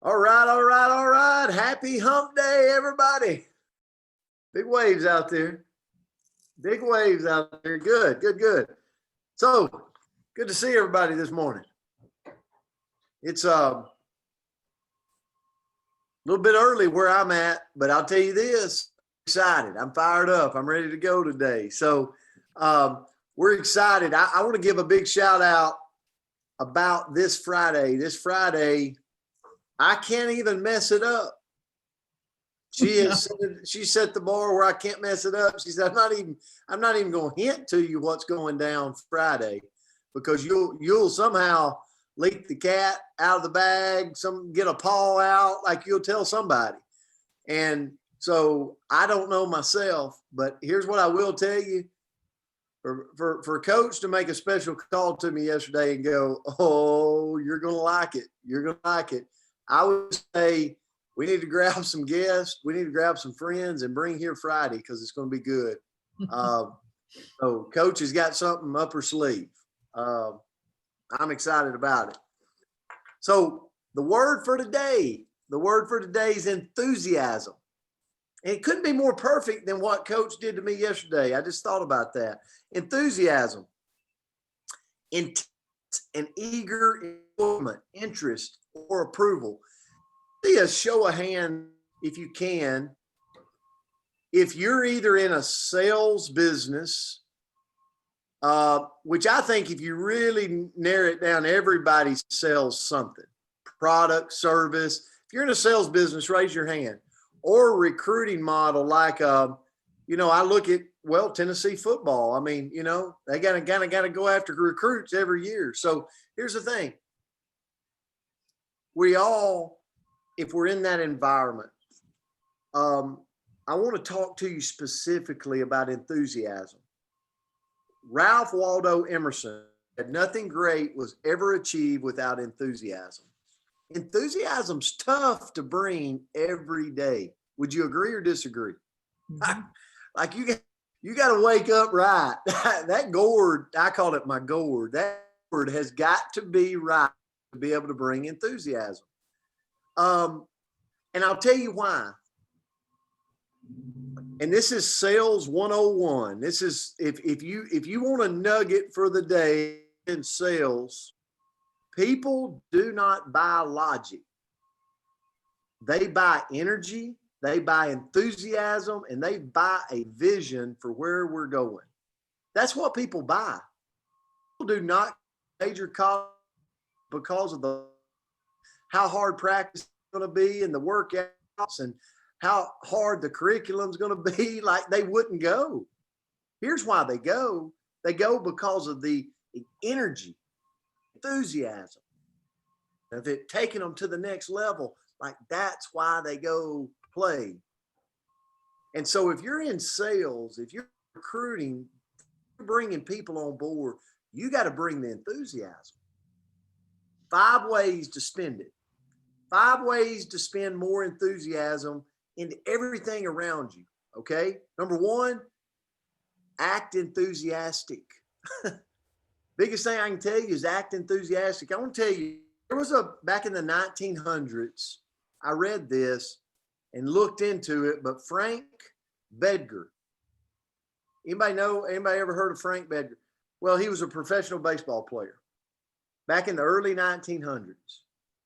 All right, all right, all right. Happy hump day, everybody. Big waves out there. Big waves out there. Good, good, good. So good to see everybody this morning. It's a little bit early where I'm at, but I'll tell you this, I'm excited. I'm fired up. I'm ready to go today. So we're excited. I want to give a big shout out about this Friday. This Friday, I can't even mess it up. She set the bar where I can't mess it up. She said, I'm not even going to hint to you what's going down Friday because you'll somehow leak the cat out of the bag, get a paw out, like you'll tell somebody. And so I don't know myself, but here's what I will tell you. For coach to make a special call to me yesterday and go, oh, you're going to like it. You're going to like it. I would say, we need to grab some guests. We need to grab some friends and bring here Friday because it's going to be good. So coach has got something up her sleeve. I'm excited about it. So the word for today is enthusiasm. And it couldn't be more perfect than what coach did to me yesterday. I just thought about that. Enthusiasm, intense and eager involvement, interest, or approval. See a show of hand if you can. If you're either in a sales business, which I think if you really narrow it down, everybody sells something, product, service. If you're in a sales business, raise your hand. Or a recruiting model like, I look at, Tennessee football. I mean, they got to go after recruits every year. So here's the thing. If we're in that environment, I want to talk to you specifically about enthusiasm. Ralph Waldo Emerson said nothing great was ever achieved without enthusiasm. Enthusiasm's tough to bring every day. Would you agree or disagree? Mm-hmm. Like you got to wake up right. That gourd, I call it my gourd. That gourd has got to be right to be able to bring enthusiasm. And I'll tell you why. And this is sales 101. This is if you want a nugget for the day in sales, people do not buy logic. They buy energy, they buy enthusiasm, and they buy a vision for where we're going. That's what people buy. People do not major college because of how hard practice is going to be and the workouts and how hard the curriculum is going to be. Like they wouldn't go. Here's why they go. They go because of the energy, enthusiasm of it taking them to the next level. Like that's why they go play. And so if you're in sales, if you're recruiting, you're bringing people on board, you got to bring the enthusiasm. 5 ways to spend it. 5 ways to spend more enthusiasm into everything around you. Okay. Number 1, act enthusiastic. Biggest thing I can tell you is act enthusiastic. I want to tell you, back in the 1900s, I read this and looked into it, but Frank Bedgar. Anybody ever heard of Frank Bedgar? Well, he was a professional baseball player back in the early 1900s.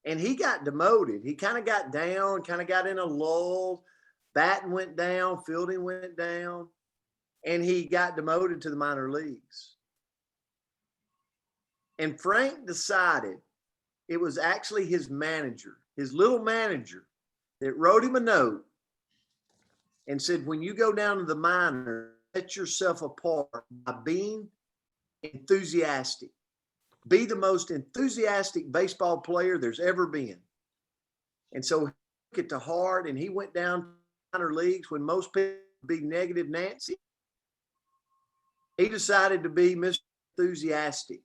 And he got demoted. He kind of got down, kind of got in a lull. Batting went down, fielding went down, and he got demoted to the minor leagues. And Frank decided it was actually his manager, his little manager, that wrote him a note and said, when you go down to the minor, set yourself apart by being enthusiastic. Be the most enthusiastic baseball player there's ever been. And so he took it to heart, and he went down to minor leagues when most people would be negative Nancy. He decided to be Mr. Enthusiastic,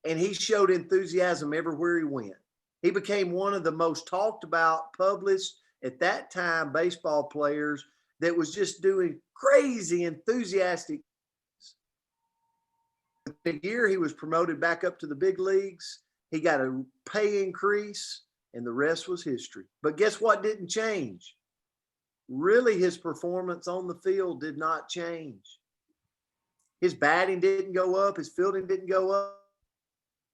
and he showed enthusiasm everywhere he went. He became one of the most talked about, published at that time baseball players that was just doing crazy enthusiastic. Within a year, he was promoted back up to the big leagues. He got a pay increase. and the rest was history. But guess what didn't change? Really, his performance on the field did not change. His batting didn't go up, his fielding didn't go up,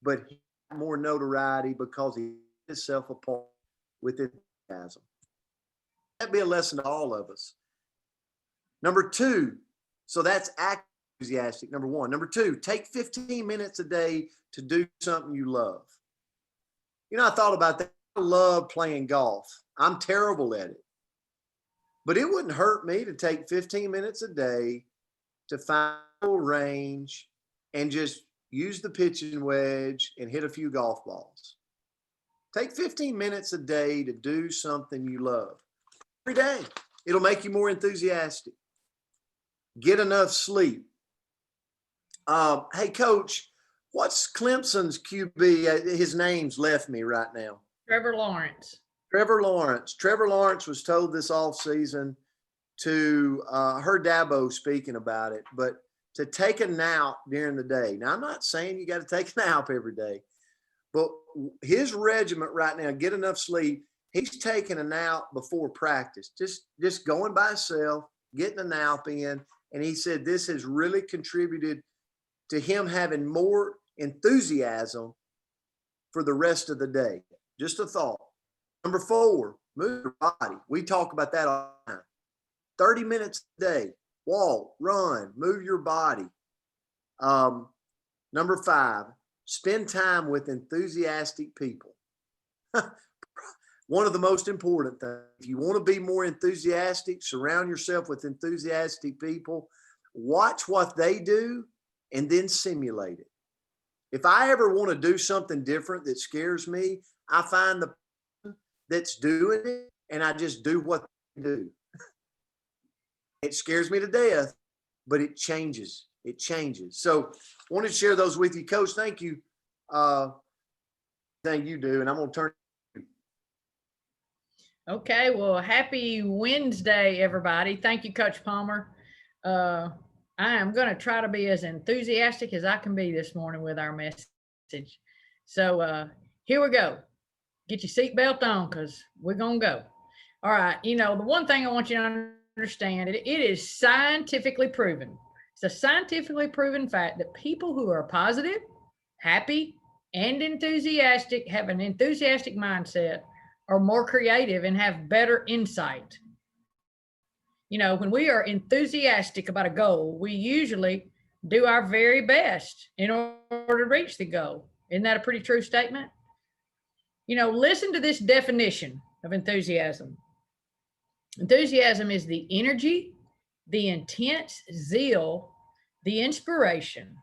but he had more notoriety because he set himself apart with enthusiasm. That'd be a lesson to all of us. Number two, so that's enthusiastic, number one. Number two, take 15 minutes a day to do something you love. You know, I thought about that. I love playing golf. I'm terrible at it. But it wouldn't hurt me to take 15 minutes a day to find a range and just use the pitching wedge and hit a few golf balls. Take 15 minutes a day to do something you love. Every day. It'll make you more enthusiastic. Get enough sleep. Hey, Coach, what's Clemson's QB? His name's left me right now. Trevor Lawrence. Trevor Lawrence. Trevor Lawrence was told this offseason to, heard Dabo speaking about it, but to take a nap during the day. Now, I'm not saying you got to take a nap every day, but his regiment right now, get enough sleep. He's taking a nap before practice, just going by himself, getting a nap in. And he said this has really contributed to him having more enthusiasm for the rest of the day. Just a thought. Number four, move your body. We talk about that all the time. 30 minutes a day. Walk, run, move your body. Number five, spend time with enthusiastic people. One of the most important things. If you want to be more enthusiastic, surround yourself with enthusiastic people. Watch what they do and then simulate it. If I ever want to do something different that scares me, I find the person that's doing it and I just do what they do. It scares me to death, but it changes. It changes. So I wanted to share those with you. Coach, thank you. Thing you do, and I'm going to turn. Okay, well, happy Wednesday, everybody. Thank you, Coach Palmer. I am going to try to be as enthusiastic as I can be this morning with our message. So here we go. Get your seatbelt on because we're going to go. All right. You know, the one thing I want you to understand, it is scientifically proven. It's a scientifically proven fact that people who are positive, happy, and enthusiastic, have an enthusiastic mindset, are more creative and have better insight. You know, when we are enthusiastic about a goal, we usually do our very best in order to reach the goal. Isn't that a pretty true statement? You know, listen to this definition of enthusiasm. Enthusiasm is the energy, the intense zeal, the inspiration,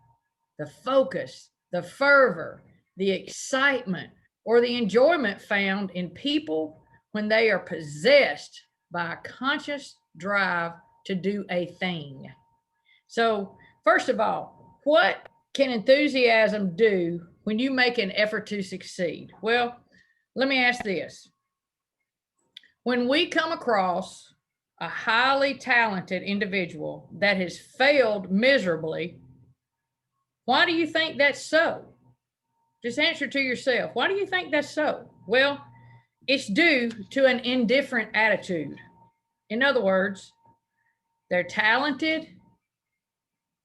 the focus, the fervor, the excitement, or the enjoyment found in people when they are possessed by a conscious drive to do a thing. So, first of all, what can enthusiasm do when you make an effort to succeed? Well, let me ask this. When we come across a highly talented individual that has failed miserably, why do you think that's so? Just answer to yourself. Why do you think that's so? Well, it's due to an indifferent attitude. In other words, they're talented,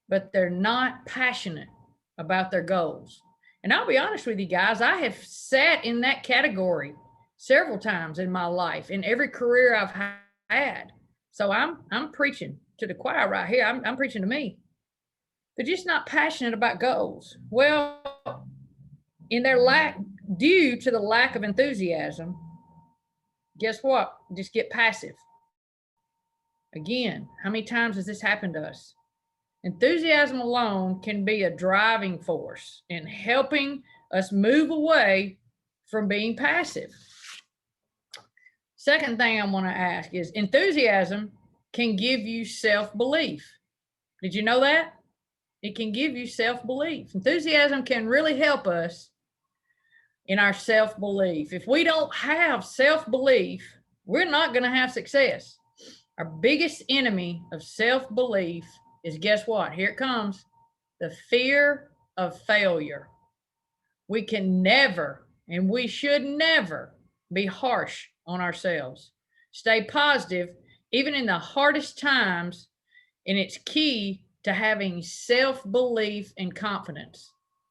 but they're not passionate about their goals. And I'll be honest with you guys, I have sat in that category several times in my life, in every career I've had. So I'm preaching to the choir right here. I'm preaching to me. They're just not passionate about goals. Well, in their due to the lack of enthusiasm, guess what? Just get passive. Again, how many times has this happened to us? Enthusiasm alone can be a driving force in helping us move away from being passive. Second thing I want to ask is enthusiasm can give you self-belief. Did you know that? It can give you self-belief. Enthusiasm can really help us in our self-belief. If we don't have self-belief, we're not going to have success. Our biggest enemy of self-belief is, guess what? Here it comes. The fear of failure. We can never, and we should never, be harsh on ourselves. Stay positive, even in the hardest times. And it's key to having self-belief and confidence.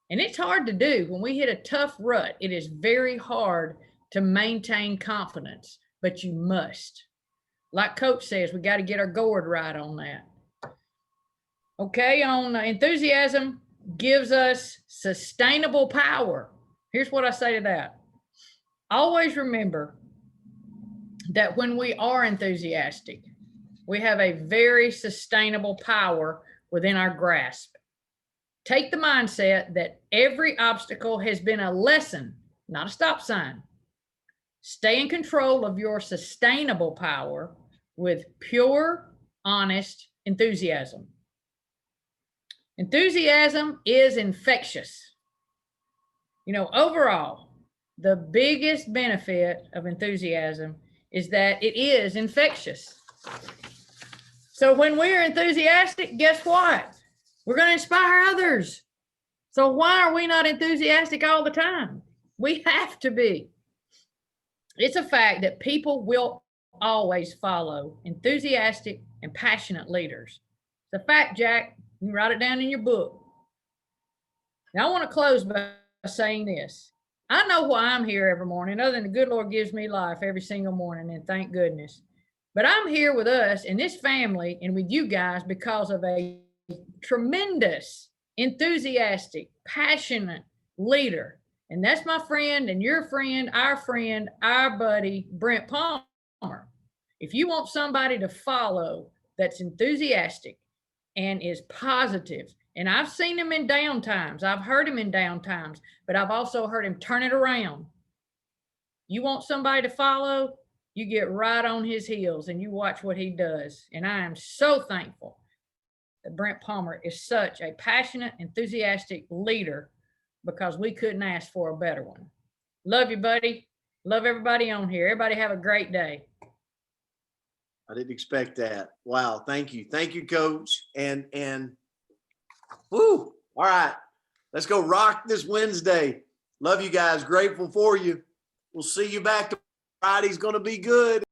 And it's hard to do when we hit a tough rut. It is very hard to maintain confidence, but you must. Like Coach says, we got to get our gourd right on that. Okay, on enthusiasm gives us sustainable power. Here's what I say to that. Always remember that when we are enthusiastic, we have a very sustainable power within our grasp. Take the mindset that every obstacle has been a lesson, not a stop sign. Stay in control of your sustainable power with pure, honest enthusiasm. Enthusiasm is infectious. You know, overall, the biggest benefit of enthusiasm is that it is infectious. So when we're enthusiastic, guess what? We're going to inspire others. So why are we not enthusiastic all the time? We have to be. It's a fact that people will always follow enthusiastic and passionate leaders. It's a fact, Jack. You can write it down in your book. Now, I want to close by saying this. I know why I'm here every morning, other than the good Lord gives me life every single morning, and thank goodness. But I'm here with us and this family and with you guys because of a tremendous, enthusiastic, passionate leader. And that's my friend and your friend, our buddy, Brent Palmer. If you want somebody to follow that's enthusiastic and is positive, and I've seen him in down times, I've heard him in down times, but I've also heard him turn it around. You want somebody to follow, you get right on his heels and you watch what he does. And I am so thankful that Brent Palmer is such a passionate, enthusiastic leader, because we couldn't ask for a better one. Love you, buddy. Love everybody on here. Everybody have a great day. I didn't expect that. Wow. Thank you. Thank you, Coach. And woo. All right. Let's go rock this Wednesday. Love you guys. Grateful for you. We'll see you back. Friday's going to be good.